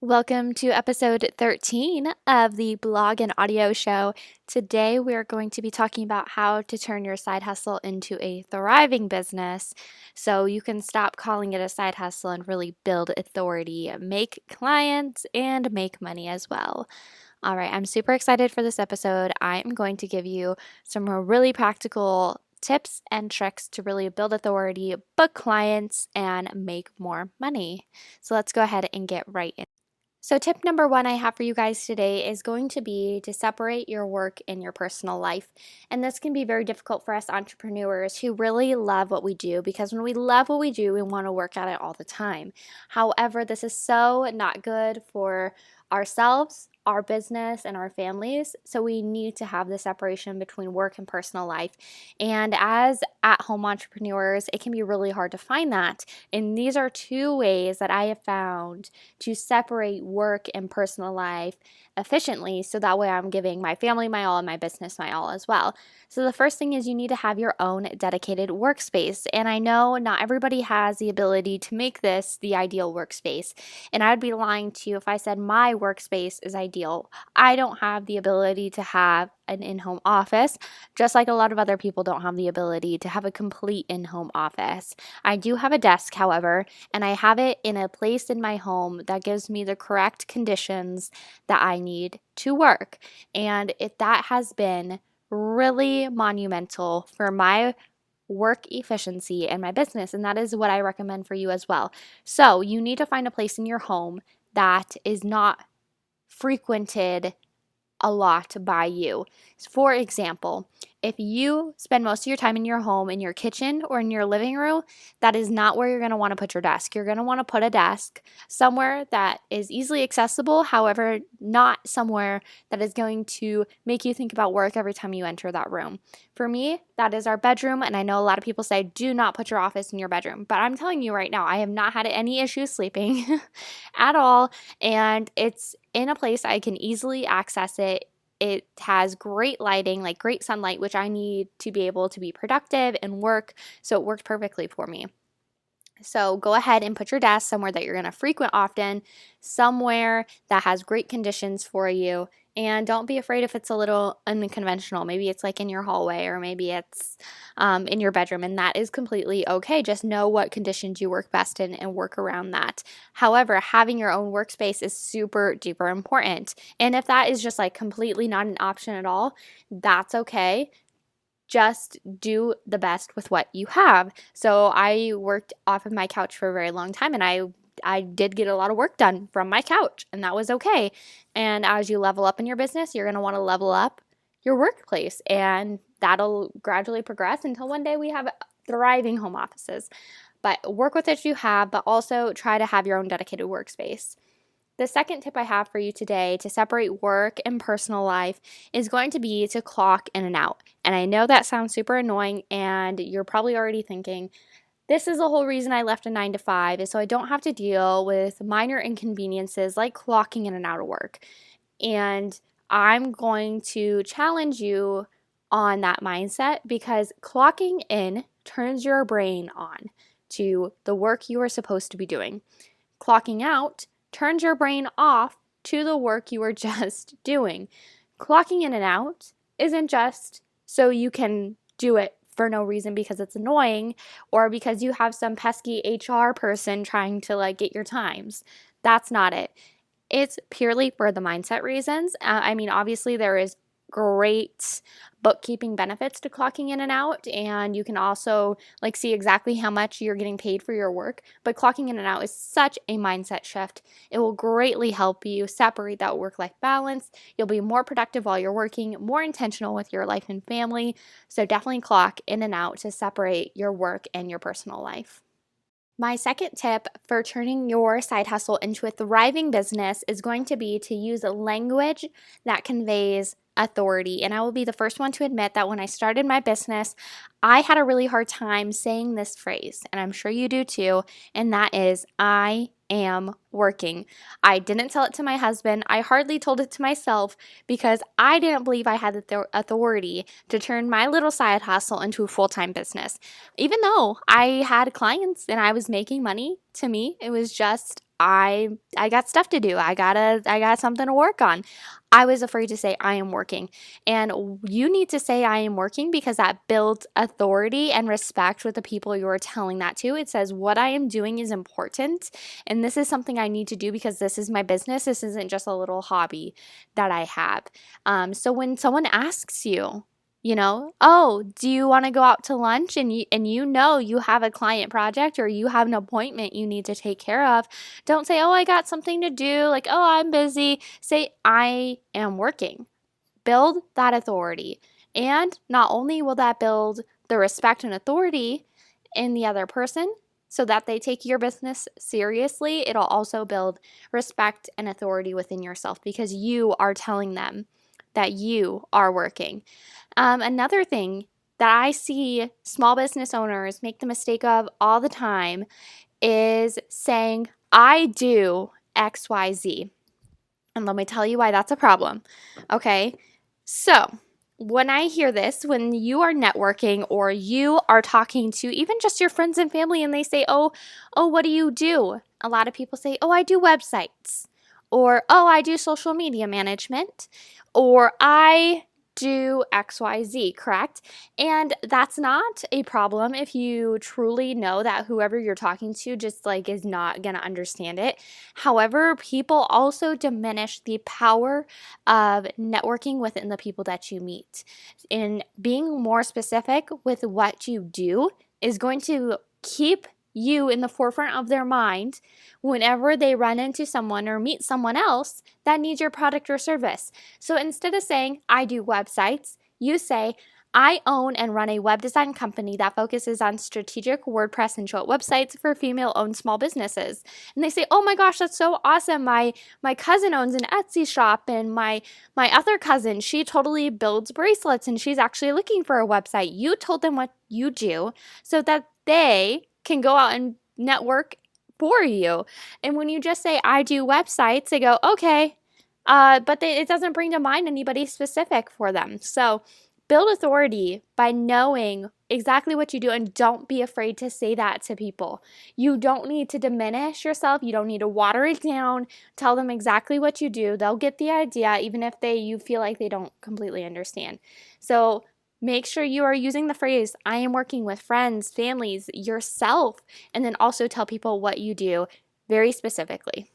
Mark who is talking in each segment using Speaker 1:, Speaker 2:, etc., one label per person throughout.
Speaker 1: Welcome to episode 13 of the blog and audio show. Today, we're going to be talking about how to turn your side hustle into a thriving business so you can stop calling it a side hustle and really build authority, make clients, and make money as well. All right, I'm super excited for this episode. I'm going to give you some really practical tips and tricks to really build authority, book clients, and make more money. So let's go ahead and get right in. So, tip number one I have for you guys today is going to be to separate your work and your personal life. And this can be very difficult for us entrepreneurs who really love what we do because when we love what we do, we want to work at it all the time. However, this is so not good for ourselves, our business, and our families. So, we need to have the separation between work and personal life. And as at home entrepreneurs, it can be really hard to find that. And these are two ways that I have found to separate work and personal life efficiently so that way I'm giving my family my all and my business my all as well. So the first thing is you need to have your own dedicated workspace. And I know not everybody has the ability to make this the ideal workspace. And I would be lying to you if I said my workspace is ideal. I don't have the ability to have an in-home office, just like a lot of other people don't have the ability to have a complete in-home office. I do have a desk, however, and I have it in a place in my home that gives me the correct conditions that I need to work. And that has been really monumental for my work efficiency and my business. And that is what I recommend for you as well. So you need to find a place in your home that is not frequented a lot by you. For example, if you spend most of your time in your home, in your kitchen, or in your living room, that is not where you're going to want to put your desk. You're going to want to put a desk somewhere that is easily accessible, however, not somewhere that is going to make you think about work every time you enter that room. For me, that is our bedroom, and I know a lot of people say, do not put your office in your bedroom, but I'm telling you right now, I have not had any issues sleeping at all, and it's in a place I can easily access it. It has great lighting, like great sunlight, which I need to be able to be productive and work. So it worked perfectly for me. So go ahead and put your desk somewhere that you're going to frequent often, somewhere that has great conditions for you. And don't be afraid if it's a little unconventional. Maybe it's like in your hallway or maybe it's in your bedroom, and that is completely okay. Just know what conditions you work best in and work around that. However, having your own workspace is super duper important. And if that is just like completely not an option at all, that's okay. Just do the best with what you have. So I worked off of my couch for a very long time, and I did get a lot of work done from my couch, and that was okay. And as you level up in your business, you're going to want to level up your workplace, and that'll gradually progress until one day we have thriving home offices. But work with what you have, but also try to have your own dedicated workspace. The second tip I have for you today to separate work and personal life is going to be to clock in and out. And I know that sounds super annoying, and you're probably already thinking, this is the whole reason I left a 9 to 5 is so I don't have to deal with minor inconveniences like clocking in and out of work. And I'm going to challenge you on that mindset because clocking in turns your brain on to the work you are supposed to be doing. Clocking out turns your brain off to the work you were just doing. Clocking in and out isn't just so you can do it for no reason because it's annoying or because you have some pesky HR person trying to like get your times. That's not it. It's purely for the mindset reasons. I mean, obviously, there is great bookkeeping benefits to clocking in and out, and you can also like see exactly how much you're getting paid for your work. But clocking in and out is such a mindset shift. It will greatly help you separate that work-life balance. You'll be more productive while you're working, more intentional with your life and family. So definitely clock in and out to separate your work and your personal life. My second tip for turning your side hustle into a thriving business is going to be to use a language that conveys authority. And I will be the first one to admit that when I started my business, I had a really hard time saying this phrase, and I'm sure you do too, and that is, I am working. I didn't tell it to my husband. I hardly told it to myself because I didn't believe I had the authority to turn my little side hustle into a full-time business. Even though I had clients and I was making money, to me, it was just I got stuff to do. I got something to work on. I was afraid to say I am working. And you need to say I am working because that builds authority and respect with the people you're telling that to. It says what I am doing is important and this is something I need to do because this is my business. This isn't just a little hobby that I have. So when someone asks you, oh, do you want to go out to lunch and you know you have a client project or you have an appointment you need to take care of, don't say, oh, I got something to do, like, oh, I'm busy. Say, I am working. Build that authority. And not only will that build the respect and authority in the other person so that they take your business seriously, it'll also build respect and authority within yourself because you are telling them that you are working. Another thing that I see small business owners make the mistake of all the time is saying, I do XYZ. And let me tell you why that's a problem. Okay. So, when I hear this, when you are networking or you are talking to even just your friends and family and they say, oh, what do you do? A lot of people say, oh, I do websites, or oh, I do social media management, or I do XYZ, correct? And that's not a problem if you truly know that whoever you're talking to just like is not going to understand it. However, people also diminish the power of networking within the people that you meet. And being more specific with what you do is going to keep you in the forefront of their mind whenever they run into someone or meet someone else that needs your product or service. So instead of saying, I do websites, you say, I own and run a web design company that focuses on strategic WordPress and Jolt websites for female-owned small businesses. And they say, oh my gosh, that's so awesome. My cousin owns an Etsy shop, and my other cousin, she totally builds bracelets, and she's actually looking for a website. You told them what you do so that they can go out and network for you. And when you just say, I do websites, they go, okay, but it doesn't bring to mind anybody specific for them. So build authority by knowing exactly what you do, and don't be afraid to say that to people. You don't need to diminish yourself. You don't need to water it down. Tell them exactly what you do. They'll get the idea, even if you feel like they don't completely understand. So make sure you are using the phrase, I am working with friends, families, yourself, and then also tell people what you do very specifically.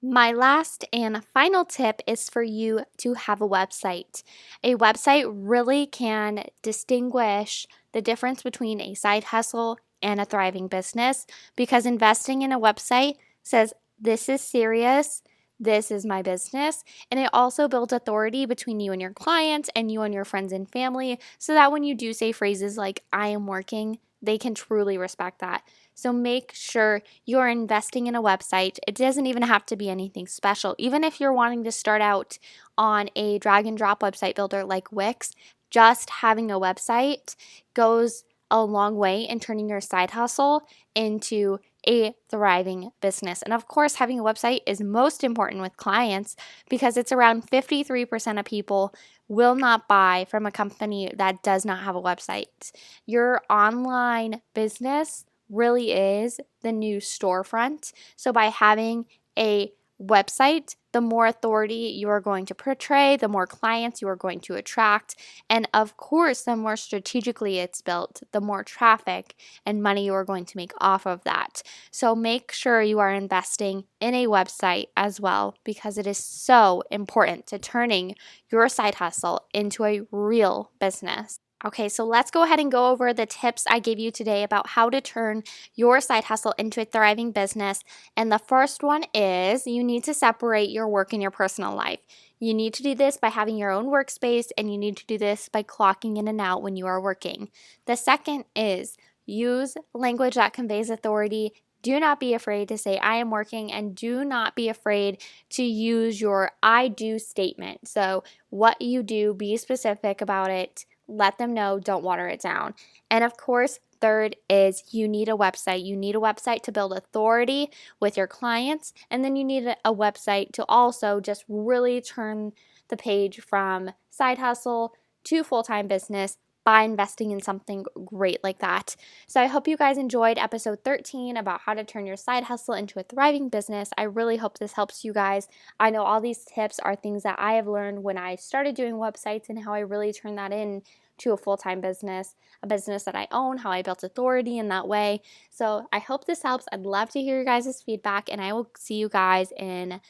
Speaker 1: My last and final tip is for you to have a website. A website really can distinguish the difference between a side hustle and a thriving business because investing in a website says, this is serious. This is my business. And it also builds authority between you and your clients and you and your friends and family so that when you do say phrases like, I am working, they can truly respect that. So make sure you're investing in a website. It doesn't even have to be anything special. Even if you're wanting to start out on a drag and drop website builder like Wix, just having a website goes a long way in turning your side hustle into a thriving business. And of course, having a website is most important with clients because it's around 53% of people will not buy from a company that does not have a website. Your online business really is the new storefront. So by having a website, the more authority you are going to portray, the more clients you are going to attract. And of course, the more strategically it's built, the more traffic and money you are going to make off of that. So make sure you are investing in a website as well because it is so important to turning your side hustle into a real business. Okay, so let's go ahead and go over the tips I gave you today about how to turn your side hustle into a thriving business. And the first one is you need to separate your work and your personal life. You need to do this by having your own workspace, and you need to do this by clocking in and out when you are working. The second is use language that conveys authority. Do not be afraid to say, I am working, and do not be afraid to use your I do statement. So, what you do, be specific about it. Let them know, don't water it down. And of course, third is you need a website. You need a website to build authority with your clients. And then you need a website to also just really turn the page from side hustle to full-time business by investing in something great like that. So I hope you guys enjoyed episode 13 about how to turn your side hustle into a thriving business. I really hope this helps you guys. I know all these tips are things that I have learned when I started doing websites and how I really turned that into a full-time business, a business that I own, how I built authority in that way. So I hope this helps. I'd love to hear your guys' feedback, and I will see you guys in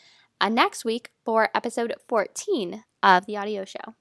Speaker 1: next week for episode 14 of the audio show.